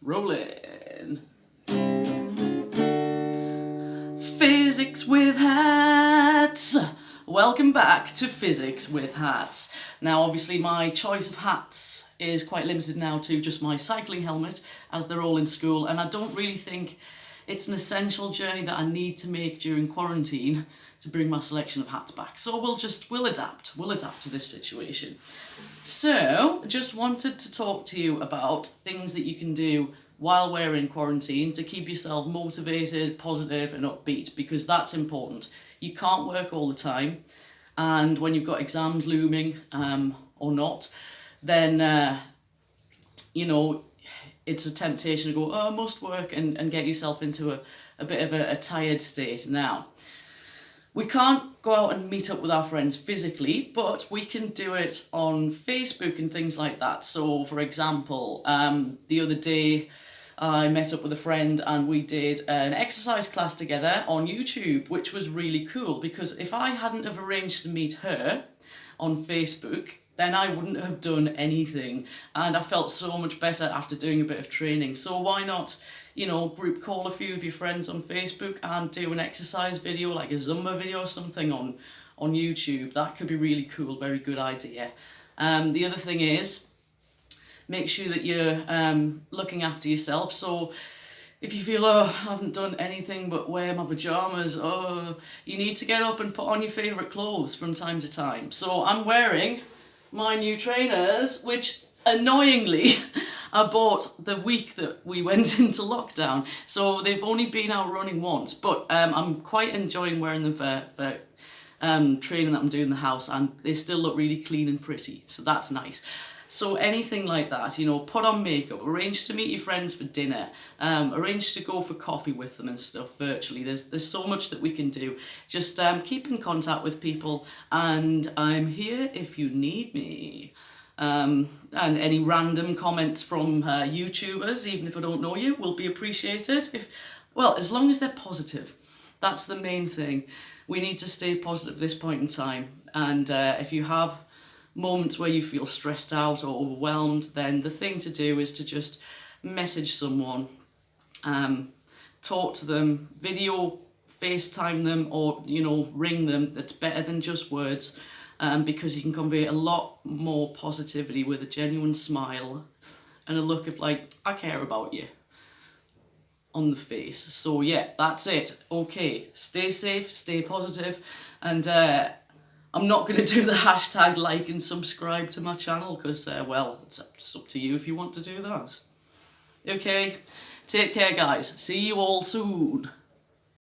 Rolling. Physics with hats. Welcome back to Physics with Hats. Now obviously my choice of hats is quite limited now to just my cycling helmet, as they're all in school, and I don't really think it's an essential journey that I need to make during quarantine to bring my selection of hats back. So we'll adapt to this situation. So just wanted to talk to you about things that you can do while we're in quarantine to keep yourself motivated, positive and upbeat, because that's important. You can't work all the time, and when you've got exams looming or not, then it's a temptation to go, oh, I must work, and get yourself into a bit of a tired state. Now, we can't go out and meet up with our friends physically, but we can do it on Facebook and things like that. So, for example, the other day I met up with a friend and we did an exercise class together on YouTube, which was really cool, because if I hadn't have arranged to meet her on Facebook, then I wouldn't have done anything, and I felt so much better after doing a bit of training. So why not, group call a few of your friends on Facebook and do an exercise video, like a Zumba video or something on YouTube. That could be really cool, very good idea. The other thing is, make sure that you're looking after yourself. So if you feel, oh, I haven't done anything but wear my pajamas, you need to get up and put on your favourite clothes from time to time. So I'm wearing my new trainers, which annoyingly I bought the week that we went into lockdown. So they've only been out running once, but I'm quite enjoying wearing them for training that I'm doing in the house, and they still look really clean and pretty, so that's nice. So anything like that, put on makeup, arrange to meet your friends for dinner, arrange to go for coffee with them and stuff virtually. There's so much that we can do. Just keep in contact with people, and I'm here if you need me. And any random comments from YouTubers, even if I don't know you, will be appreciated. As long as they're positive. That's the main thing. We need to stay positive at this point in time. And if you have moments where you feel stressed out or overwhelmed, then the thing to do is to just message someone, talk to them, FaceTime them, or ring them. That's better than just words, because you can convey a lot more positivity with a genuine smile and a look of like, I care about you on the face. So yeah, that's it. Okay, stay safe, stay positive, and I'm not going to do the hashtag like and subscribe to my channel, because, it's up to you if you want to do that. Okay, take care guys. See you all soon.